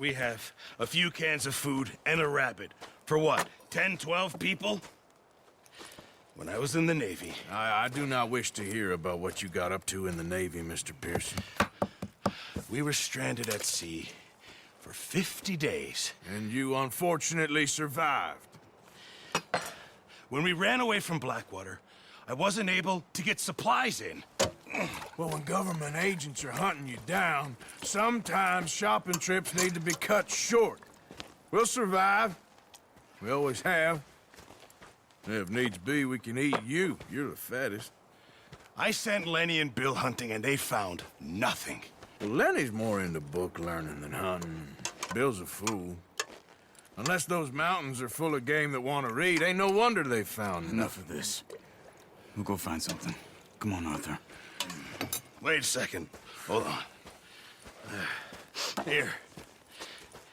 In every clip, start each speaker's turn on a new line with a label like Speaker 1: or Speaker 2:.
Speaker 1: we have a few cans of food and a rabbit. For what, 10, 12 people? When I was in the Navy...
Speaker 2: I do not wish to hear about what you got up to in the Navy, Mr. Pearson.
Speaker 1: We were stranded at sea for 50 days.
Speaker 2: And you unfortunately survived.
Speaker 1: When we ran away from Blackwater, I wasn't able to get supplies in.
Speaker 2: Well, when government agents are hunting you down, sometimes shopping trips need to be cut short. We'll survive. We always have. If needs be, we can eat you. You're the fattest.
Speaker 1: I sent Lenny and Bill hunting, and they found nothing.
Speaker 2: Well, Lenny's more into book learning than hunting. Bill's a fool. Unless those mountains are full of game that want to read, ain't no wonder they found
Speaker 3: Enough of this. We'll go find something. Come on, Arthur.
Speaker 1: Wait a second. Hold on. Here.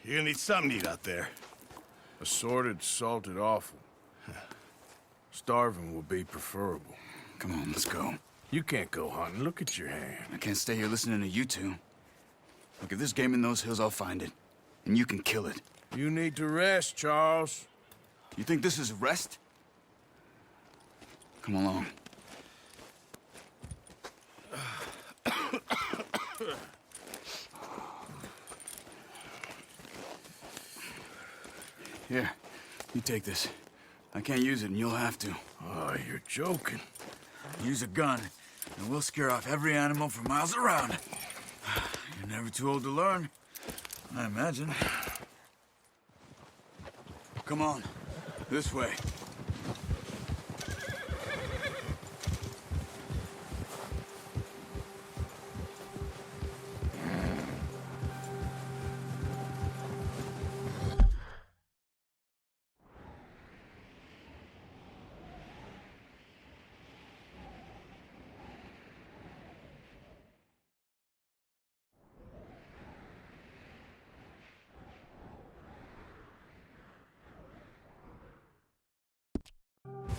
Speaker 1: You're gonna need something to eat out there.
Speaker 2: Assorted, salted offal. Starving will be preferable.
Speaker 3: Come on, let's go.
Speaker 2: You can't go hunting. Look at your hand.
Speaker 3: I can't stay here listening to you two. Look, if there's game in those hills, I'll find it. And you can kill it.
Speaker 2: You need to rest, Charles.
Speaker 3: You think this is rest? Come along. Here, you take this. I can't use it, and you'll have to.
Speaker 2: Oh, you're joking.
Speaker 3: Use a gun, and we'll scare off every animal for miles around. You're never too old to learn, I imagine. Come on, this way.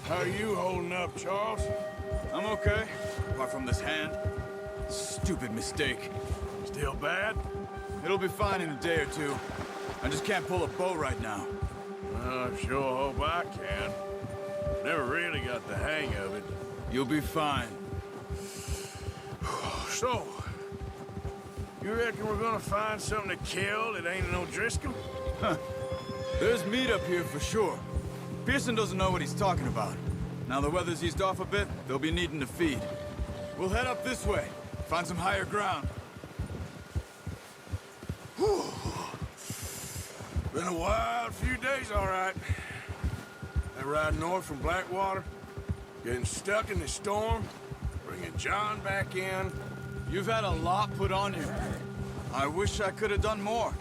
Speaker 2: How are you holding up, Charles?
Speaker 3: I'm okay, apart from this hand. Stupid mistake.
Speaker 2: Still bad?
Speaker 3: It'll be fine in a day or two. I just can't pull a bow right now.
Speaker 2: I sure hope I can. Never really got the hang of it.
Speaker 3: You'll be fine.
Speaker 2: So, you reckon we're gonna find something to kill that ain't no Driscoll?
Speaker 3: Huh. There's meat up here for sure. Pearson doesn't know what he's talking about. Now the weather's eased off a bit, they'll be needing to feed. We'll head up this way, find some higher ground.
Speaker 2: Whew. Been a wild few days, all right. That ride north from Blackwater, getting stuck in the storm, bringing John back in.
Speaker 3: You've had a lot put on you. I wish I could have done more.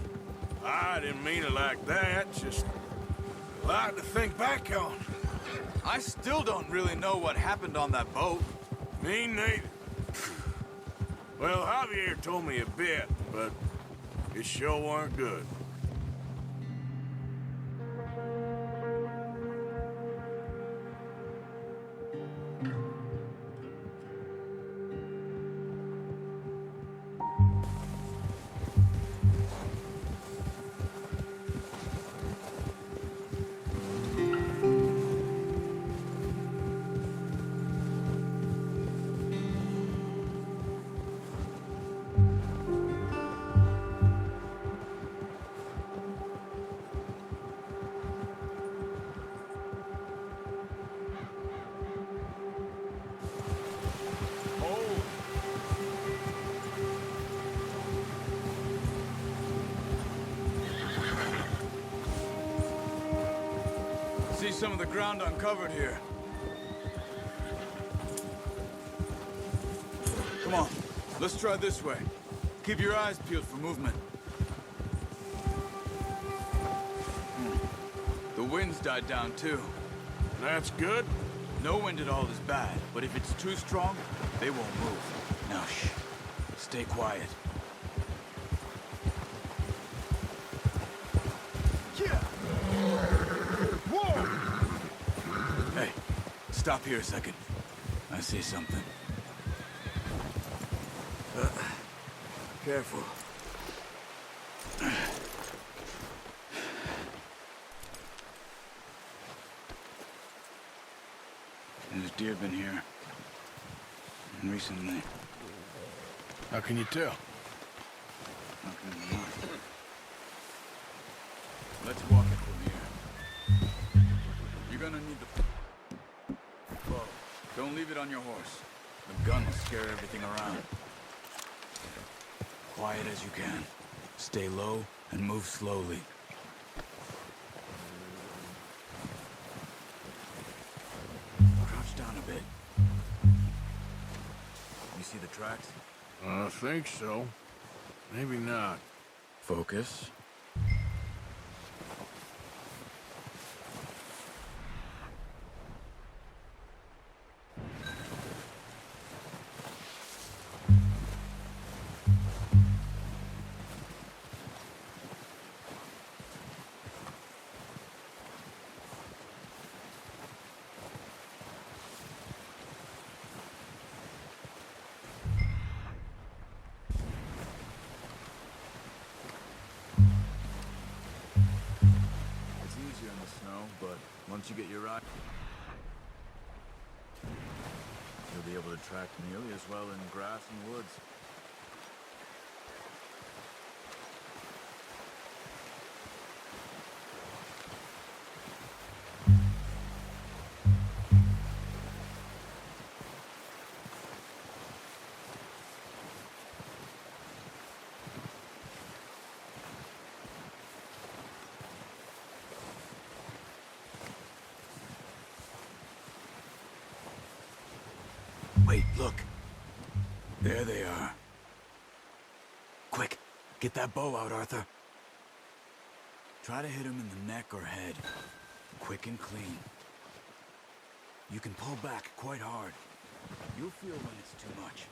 Speaker 2: I didn't mean it like that, just a lot to think back on.
Speaker 3: I still don't really know what happened on that boat.
Speaker 2: Me neither. Well, Javier told me a bit, but it sure weren't good.
Speaker 3: See some of the ground uncovered here. Come on, let's try this way. Keep your eyes peeled for movement. The wind's died down too.
Speaker 2: That's good.
Speaker 3: No wind at all is bad, but if it's too strong, they won't move. Now shh, stay quiet. Hey, stop here a second. I see something. Careful. There's deer been here. Recently.
Speaker 2: How can you tell?
Speaker 3: How can you not? Let's walk it from here. You're gonna need the bow. Don't leave it on your horse. The gun will scare everything around. Quiet as you can. Stay low and move slowly. Crouch down a bit. You see the tracks?
Speaker 2: I think so. Maybe not.
Speaker 3: Focus. But once you get your eye, you'll be able to track nearly as well in grass and woods. Wait, look. There they are. Quick, get that bow out, Arthur. Try to hit him in the neck or head. Quick and clean. You can pull back quite hard. You'll feel when it's too much.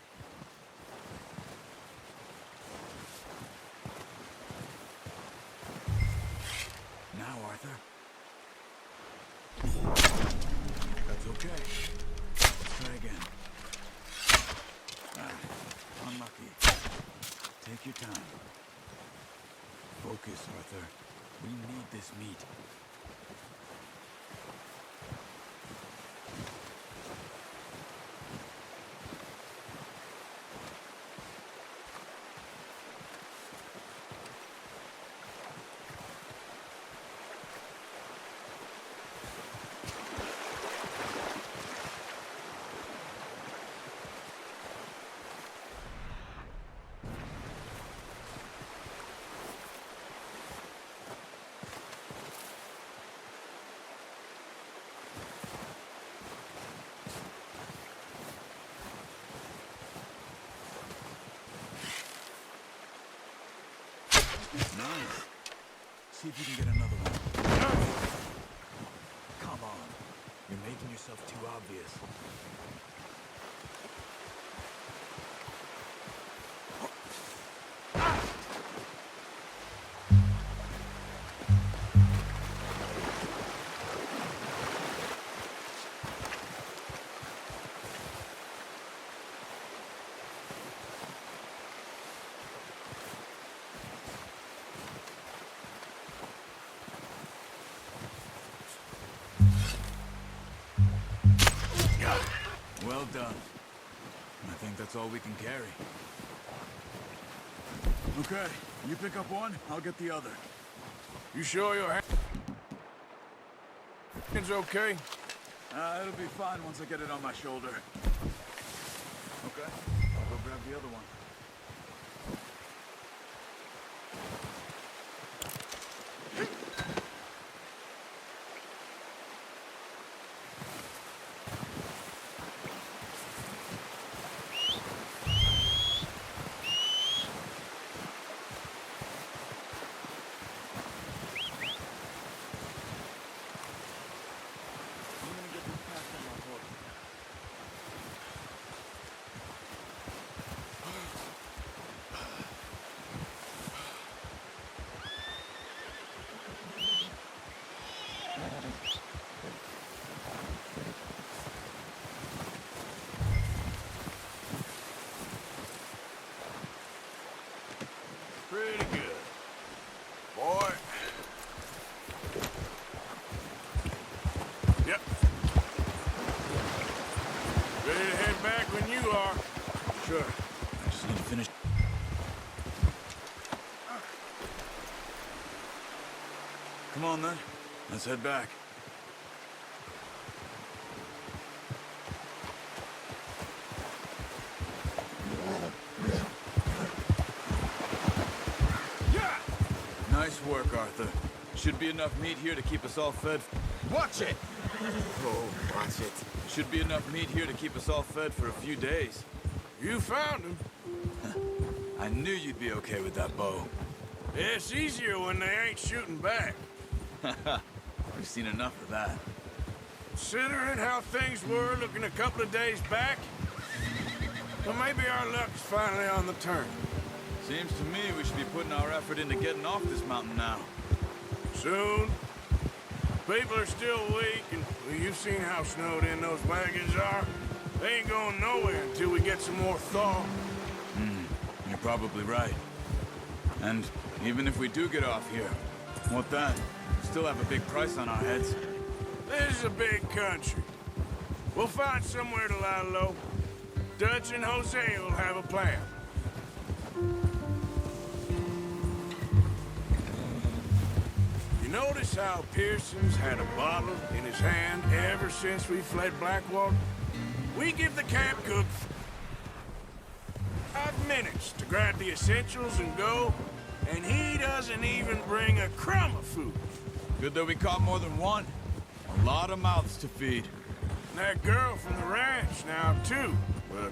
Speaker 3: Now, Arthur. That's okay. Let's try again. Unlucky. Take your time. Focus, Arthur. We need this meat. Nice. See if you can get another one. Come on. You're making yourself too obvious. Well done. I think that's all we can carry. Okay, you pick up one, I'll get the other.
Speaker 2: You sure your hand's okay?
Speaker 3: It'll be fine once I get it on my shoulder. Okay, I'll go grab the other one. Sure. I just need to finish. Come on, then. Let's head back. Nice work, Arthur. Should be enough meat here to keep us all fed.
Speaker 2: Watch it!
Speaker 3: Oh, watch it. Should be enough meat here to keep us all fed for a few days.
Speaker 2: You found him.
Speaker 3: I knew you'd be okay with that bow.
Speaker 2: It's easier when they ain't shooting back.
Speaker 3: We've seen enough of that.
Speaker 2: Considering how things were looking a couple of days back, well, maybe our luck's finally on the turn.
Speaker 3: Seems to me we should be putting our effort into getting off this mountain now.
Speaker 2: Soon. People are still weak, and well, you've seen how snowed in those wagons are. They ain't going nowhere until we get some more thaw.
Speaker 3: You're probably right. And even if we do get off here, what then? We still have a big price on our heads.
Speaker 2: This is a big country. We'll find somewhere to lie low. Dutch and Jose will have a plan. You notice how Pearson's had a bottle in his hand ever since we fled Blackwater? We give the camp cook 5 minutes to grab the essentials and go, and he doesn't even bring a crumb of food.
Speaker 3: Good that we caught more than one. A lot of mouths to feed.
Speaker 2: And that girl from the ranch now, too, but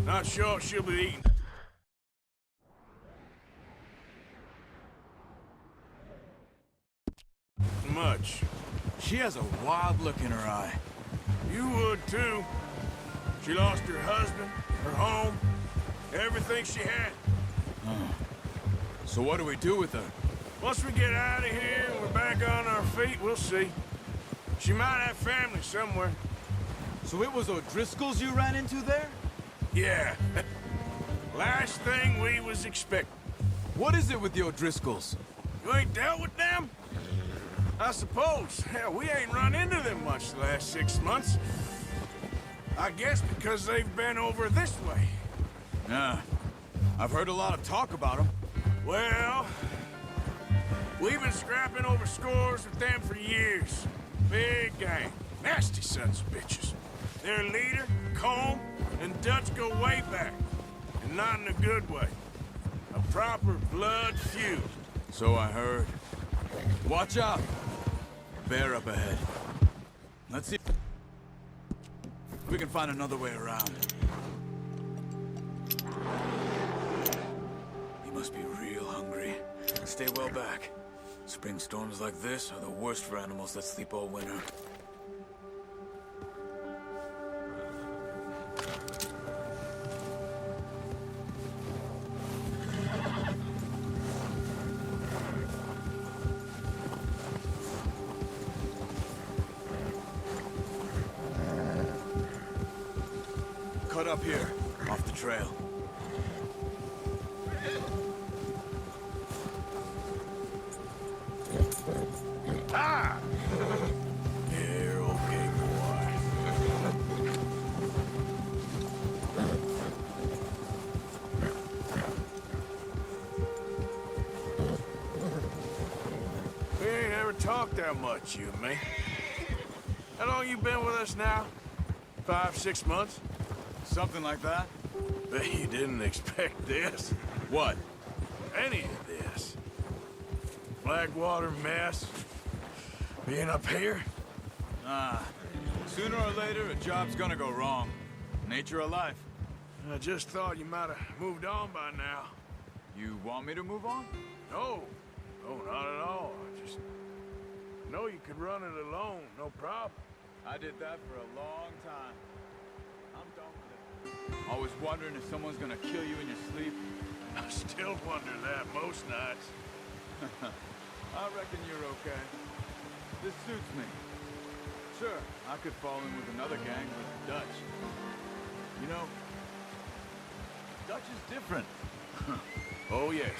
Speaker 2: not sure she'll be eating much.
Speaker 3: She has a wild look in her eye.
Speaker 2: You would, too. She lost her husband, her home, everything she had.
Speaker 3: So what do we do with her?
Speaker 2: Once we get out of here and we're back on our feet, we'll see. She might have family somewhere.
Speaker 3: So it was O'Driscoll's you ran into there?
Speaker 2: Yeah. Last thing we was expecting.
Speaker 3: What is it with the O'Driscolls?
Speaker 2: You ain't dealt with them? I suppose. Hell, we ain't run into them much the last 6 months. I guess because they've been over this way.
Speaker 3: Yeah. I've heard a lot of talk about them.
Speaker 2: Well, we've been scrapping over scores with them for years. Big gang. Nasty sons of bitches. Their leader, Combe, and Dutch go way back. And not in a good way. A proper blood feud.
Speaker 3: So I heard. Watch out! Bear up ahead. Let's see if we can find another way around. You must be real hungry. Stay well back. Spring storms like this are the worst for animals that sleep all winter. Cut up here, off the trail.
Speaker 2: Ah! You're okay, boy. We ain't ever talked that much, you and me. How long you been with us now? 5, 6 months?
Speaker 3: Something like that?
Speaker 2: Bet you didn't expect this.
Speaker 3: What?
Speaker 2: Any of this. Blackwater mess. Being up here?
Speaker 3: Sooner or later, a job's gonna go wrong. Nature of life.
Speaker 2: I just thought you might have moved on by now.
Speaker 3: You want me to move on?
Speaker 2: No. No, not at all. I just know you could run it alone, no problem.
Speaker 3: I did that for a long time. I'm done with it. Always wondering if someone's gonna kill you in your sleep.
Speaker 2: I still wonder that most nights.
Speaker 3: I reckon you're okay. This suits me. Sure, I could fall in with another gang with Dutch. You know, Dutch is different.
Speaker 2: Oh, yes.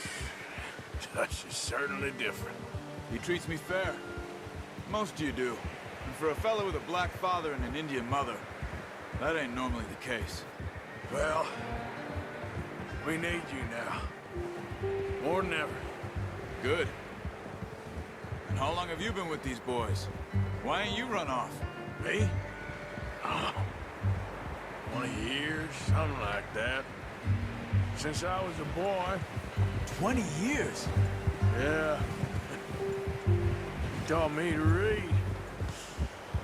Speaker 2: Dutch is certainly different.
Speaker 3: He treats me fair. Most of you do. And for a fellow with a black father and an Indian mother, that ain't normally the case.
Speaker 2: Well, we need you now. More than ever.
Speaker 3: Good. And how long have you been with these boys? Why ain't you run off?
Speaker 2: Me? Oh, 20 years, something like that. Since I was a boy.
Speaker 3: 20 years?
Speaker 2: Yeah. He taught me to read.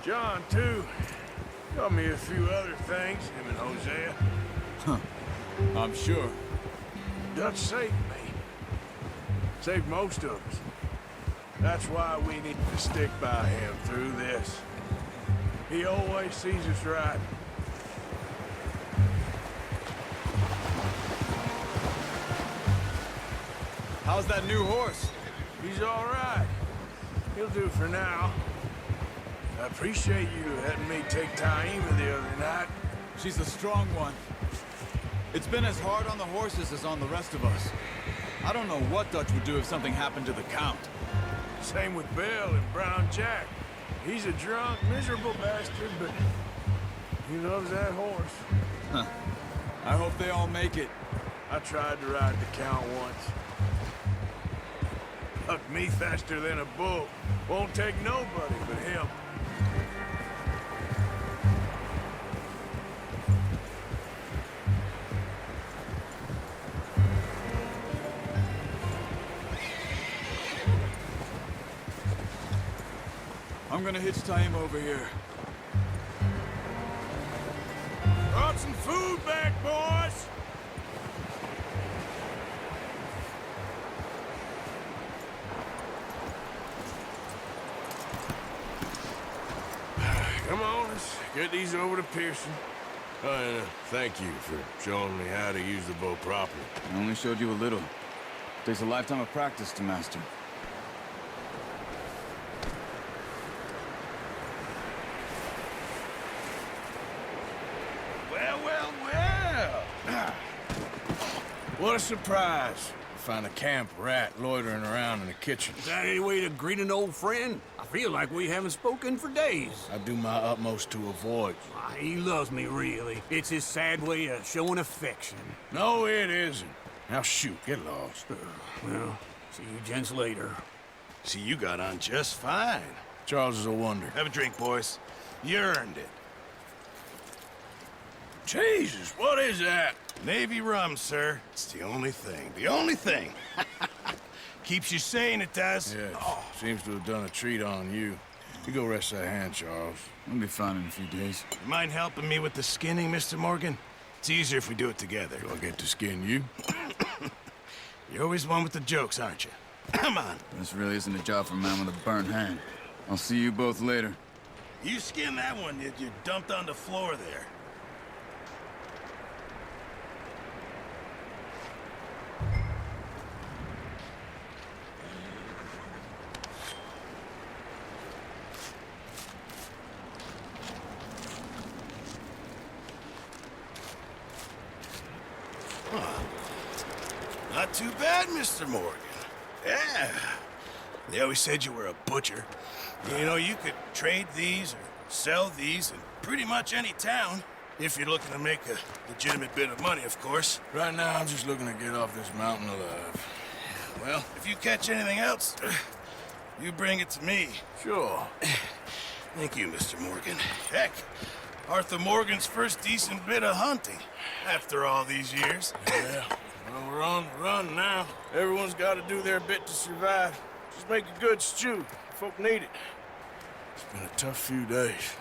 Speaker 2: John, too. Taught me a few other things, him and Hosea.
Speaker 3: Huh. I'm sure.
Speaker 2: Dutch saved me. Saved most of us. That's why we need to stick by him through this. He always sees us right.
Speaker 3: How's that new horse?
Speaker 2: He's all right. He'll do for now. I appreciate you letting me take Taima the other night.
Speaker 3: She's a strong one. It's been as hard on the horses as on the rest of us. I don't know what Dutch would do if something happened to the Count.
Speaker 2: Same with Bill and Brown Jack. He's a drunk, miserable bastard, but he loves that horse.
Speaker 3: Huh. I hope they all make it.
Speaker 2: I tried to ride the Count once. Hucked me faster than a bull. Won't take nobody but him.
Speaker 3: I'm gonna hitch Taima over here.
Speaker 2: Brought some food back, boys! Come on, let's get these over to Pearson. Oh, and thank you for showing me how to use the bow properly.
Speaker 3: I only showed you a little. Takes a lifetime of practice to master.
Speaker 2: Well. What a surprise. Find a camp rat loitering around in the kitchen.
Speaker 4: Is that any way to greet an old friend? I feel like we haven't spoken for days.
Speaker 2: I do my utmost to avoid you.
Speaker 4: Ah, he loves me, really. It's his sad way of showing affection.
Speaker 2: No, it isn't. Now shoot, get lost.
Speaker 4: Well, see you gents later.
Speaker 1: See, you got on just fine.
Speaker 2: Charles is a wonder.
Speaker 1: Have a drink, boys. You earned it.
Speaker 2: Jesus, what is that?
Speaker 1: Navy rum, sir. It's the only thing. The only thing. Keeps you sane, it does.
Speaker 2: Yes, seems to have done a treat on you. You go rest that hand, Charles.
Speaker 3: I'll be fine in a few days.
Speaker 1: You mind helping me with the skinning, Mr. Morgan? It's easier if we do it together.
Speaker 2: Do I get to skin you?
Speaker 1: You're always one with the jokes, aren't you? Come on.
Speaker 3: This really isn't a job for a man with a burnt hand. I'll see you both later.
Speaker 1: You skinned that one that you dumped on the floor there. Not too bad, Mr. Morgan. Yeah. They always said you were a butcher. You know, you could trade these or sell these in pretty much any town. If you're looking to make a legitimate bit of money, of course.
Speaker 2: Right now, I'm just looking to get off this mountain alive.
Speaker 1: Well, if you catch anything else, you bring it to me.
Speaker 2: Sure.
Speaker 1: Thank you, Mr. Morgan. Heck, Arthur Morgan's first decent bit of hunting after all these years.
Speaker 2: Yeah. Well, we're on the run now. Everyone's got to do their bit to survive. Just make a good stew. Folk need it. It's been a tough few days.